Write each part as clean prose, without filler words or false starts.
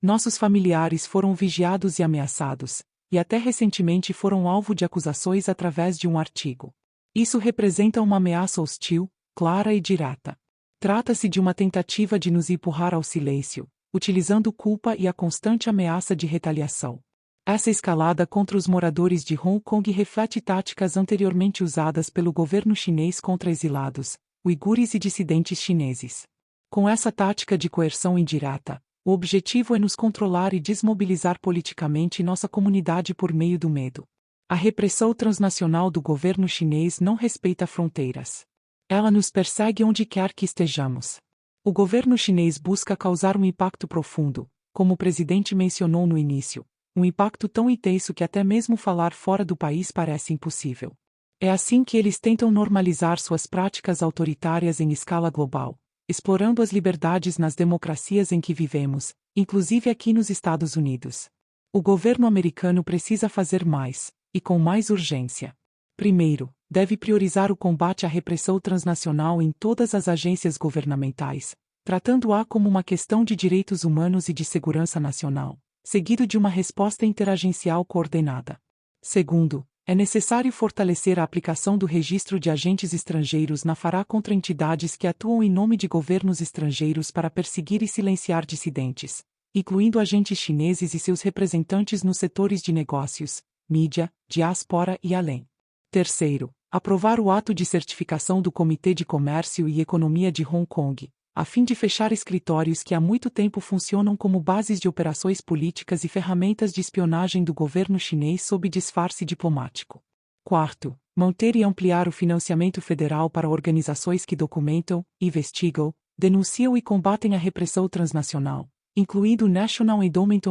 Nossos familiares foram vigiados e ameaçados, e até recentemente foram alvo de acusações através de um artigo. Isso representa uma ameaça hostil, clara e direta. Trata-se de uma tentativa de nos empurrar ao silêncio, utilizando culpa e a constante ameaça de retaliação. Essa escalada contra os moradores de Hong Kong reflete táticas anteriormente usadas pelo governo chinês contra exilados, uigures e dissidentes chineses. Com essa tática de coerção indireta, o objetivo é nos controlar e desmobilizar politicamente nossa comunidade por meio do medo. A repressão transnacional do governo chinês não respeita fronteiras. Ela nos persegue onde quer que estejamos. O governo chinês busca causar um impacto profundo, como o presidente mencionou no início, um impacto tão intenso que até mesmo falar fora do país parece impossível. É assim que eles tentam normalizar suas práticas autoritárias em escala global, explorando as liberdades nas democracias em que vivemos, inclusive aqui nos Estados Unidos. O governo americano precisa fazer mais, e com mais urgência. Primeiro, deve priorizar o combate à repressão transnacional em todas as agências governamentais, tratando-a como uma questão de direitos humanos e de segurança nacional, seguido de uma resposta interagencial coordenada. Segundo, é necessário fortalecer a aplicação do registro de agentes estrangeiros na FARA contra entidades que atuam em nome de governos estrangeiros para perseguir e silenciar dissidentes, incluindo agentes chineses e seus representantes nos setores de negócios, mídia, diáspora e além. Terceiro, aprovar o ato de certificação do Comitê de Comércio e Economia de Hong Kong, a fim de fechar escritórios que há muito tempo funcionam como bases de operações políticas e ferramentas de espionagem do governo chinês sob disfarce diplomático. Quarto, manter e ampliar o financiamento federal para organizações que documentam, investigam, denunciam e combatem a repressão transnacional, incluindo o National Endowment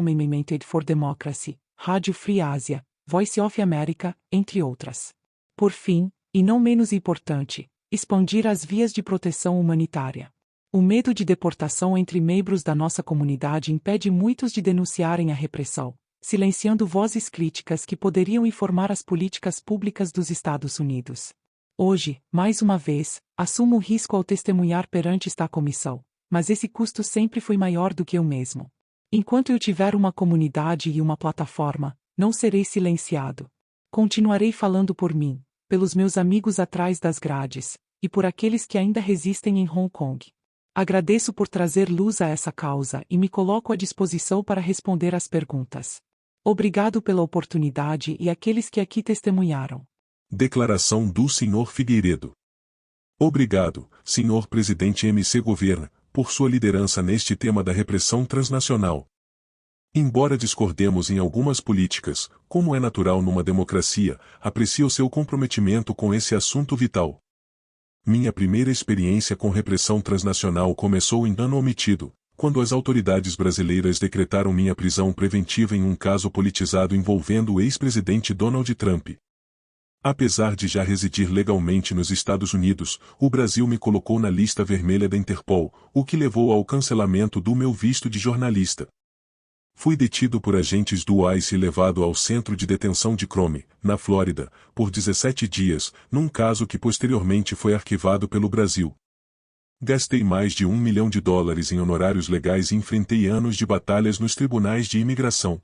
for Democracy, Rádio Free Asia, Voice of America, entre outras. Por fim, e não menos importante, expandir as vias de proteção humanitária. O medo de deportação entre membros da nossa comunidade impede muitos de denunciarem a repressão, silenciando vozes críticas que poderiam informar as políticas públicas dos Estados Unidos. Hoje, mais uma vez, assumo o risco ao testemunhar perante esta comissão, mas esse custo sempre foi maior do que eu mesmo. Enquanto eu tiver uma comunidade e uma plataforma, não serei silenciado. Continuarei falando por mim, pelos meus amigos atrás das grades, e por aqueles que ainda resistem em Hong Kong. Agradeço por trazer luz a essa causa e me coloco à disposição para responder às perguntas. Obrigado pela oportunidade e àqueles que aqui testemunharam. Declaração do Sr. Figueiredo. Obrigado, Sr. Presidente MC Governo, por sua liderança neste tema da repressão transnacional. Embora discordemos em algumas políticas, como é natural numa democracia, aprecio seu comprometimento com esse assunto vital. Minha primeira experiência com repressão transnacional começou em dano omitido, quando as autoridades brasileiras decretaram minha prisão preventiva em um caso politizado envolvendo o ex-presidente Donald Trump. Apesar de já residir legalmente nos Estados Unidos, o Brasil me colocou na lista vermelha da Interpol, o que levou ao cancelamento do meu visto de jornalista. Fui detido por agentes do ICE e levado ao centro de detenção de Crome, na Flórida, por 17 dias, num caso que posteriormente foi arquivado pelo Brasil. Gastei mais de US$ 1 milhão em honorários legais e enfrentei anos de batalhas nos tribunais de imigração.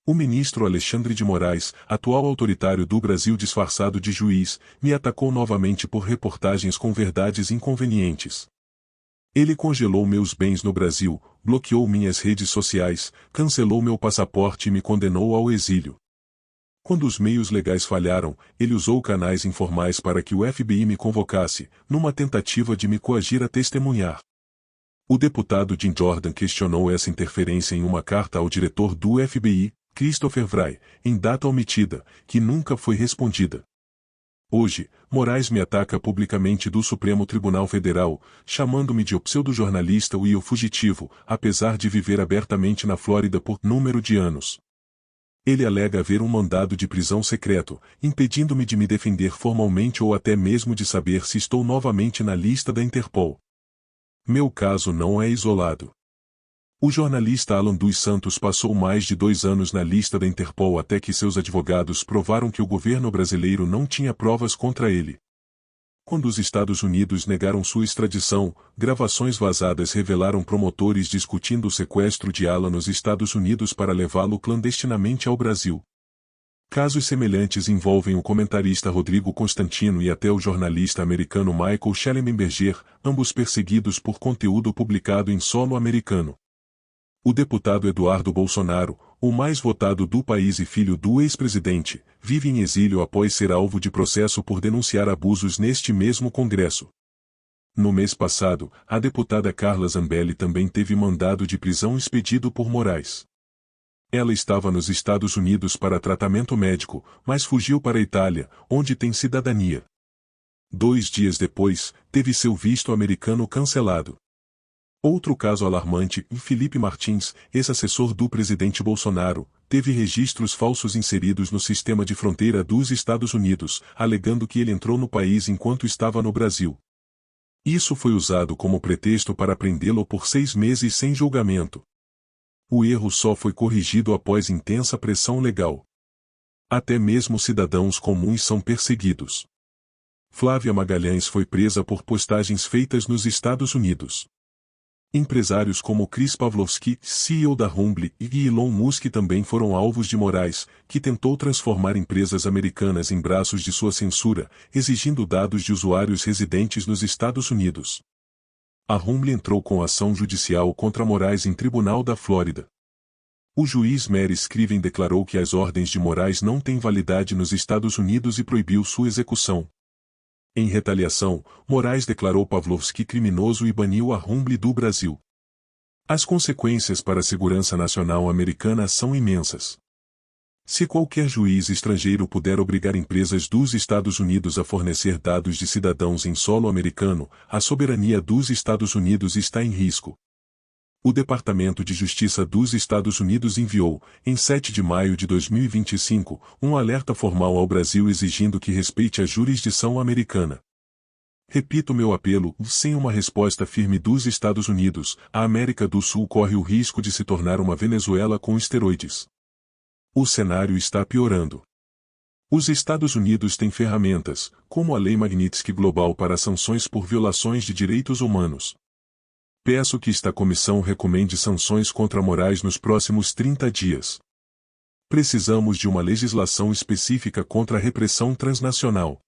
O ministro Alexandre de Moraes, atual autoritário do Brasil disfarçado de juiz, me atacou novamente por reportagens com verdades inconvenientes. Ele congelou meus bens no Brasil, bloqueou minhas redes sociais, cancelou meu passaporte e me condenou ao exílio. Quando os meios legais falharam, ele usou canais informais para que o FBI me convocasse, numa tentativa de me coagir a testemunhar. O deputado Jim Jordan questionou essa interferência em uma carta ao diretor do FBI, Christopher Wray, em data omitida, que nunca foi respondida. Hoje, Moraes me ataca publicamente do Supremo Tribunal Federal, chamando-me de pseudo-jornalista e o fugitivo, apesar de viver abertamente na Flórida por número de anos. Ele alega haver um mandado de prisão secreto, impedindo-me de me defender formalmente ou até mesmo de saber se estou novamente na lista da Interpol. Meu caso não é isolado. O jornalista Alan dos Santos passou mais de 2 anos na lista da Interpol até que seus advogados provaram que o governo brasileiro não tinha provas contra ele. quando os Estados Unidos negaram sua extradição, gravações vazadas revelaram promotores discutindo o sequestro de Alan nos Estados Unidos para levá-lo clandestinamente ao Brasil. Casos semelhantes envolvem o comentarista Rodrigo Constantino e até o jornalista americano Michael Shellenberger, ambos perseguidos por conteúdo publicado em solo americano. O deputado Eduardo Bolsonaro, o mais votado do país e filho do ex-presidente, vive em exílio após ser alvo de processo por denunciar abusos neste mesmo Congresso. No mês passado, a deputada Carla Zambelli também teve mandado de prisão expedido por Moraes. Ela estava nos Estados Unidos para tratamento médico, mas fugiu para a Itália, onde tem cidadania. 2 dias depois, teve seu visto americano cancelado. Outro caso alarmante, Felipe Martins, ex-assessor do presidente Bolsonaro, teve registros falsos inseridos no sistema de fronteira dos Estados Unidos, alegando que ele entrou no país enquanto estava no Brasil. Isso foi usado como pretexto para prendê-lo por 6 meses sem julgamento. O erro só foi corrigido após intensa pressão legal. Até mesmo cidadãos comuns são perseguidos. Flávia Magalhães foi presa por postagens feitas nos Estados Unidos. Empresários como Chris Pavlovski, CEO da Rumble, e Elon Musk também foram alvos de Moraes, que tentou transformar empresas americanas em braços de sua censura, exigindo dados de usuários residentes nos Estados Unidos. A Rumble entrou com ação judicial contra Moraes em tribunal da Flórida. O juiz Mary Scriven declarou que as ordens de Moraes não têm validade nos Estados Unidos e proibiu sua execução. Em retaliação, Moraes declarou Pavlovski criminoso e baniu a Rumble do Brasil. As consequências para a segurança nacional americana são imensas. Se qualquer juiz estrangeiro puder obrigar empresas dos Estados Unidos a fornecer dados de cidadãos em solo americano, a soberania dos Estados Unidos está em risco. O Departamento de Justiça dos Estados Unidos enviou, em 7 de maio de 2025, um alerta formal ao Brasil exigindo que respeite a jurisdição americana. Repito meu apelo, sem uma resposta firme dos Estados Unidos, a América do Sul corre o risco de se tornar uma Venezuela com esteroides. O cenário está piorando. Os Estados Unidos têm ferramentas, como a Lei Magnitsky Global para sanções por violações de direitos humanos. Peço que esta comissão recomende sanções contra Moraes nos próximos 30 dias. Precisamos de uma legislação específica contra a repressão transnacional.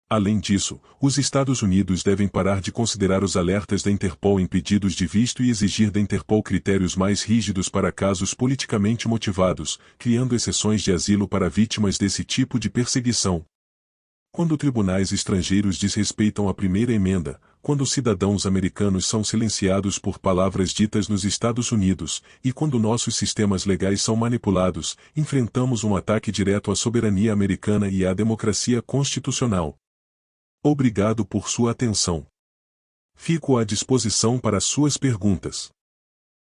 Além disso, os Estados Unidos devem parar de considerar os alertas da Interpol em pedidos de visto e exigir da Interpol critérios mais rígidos para casos politicamente motivados, criando exceções de asilo para vítimas desse tipo de perseguição. Quando tribunais estrangeiros desrespeitam a primeira emenda, quando cidadãos americanos são silenciados por palavras ditas nos Estados Unidos, e quando nossos sistemas legais são manipulados, enfrentamos um ataque direto à soberania americana e à democracia constitucional. Obrigado por sua atenção. Fico à disposição para suas perguntas.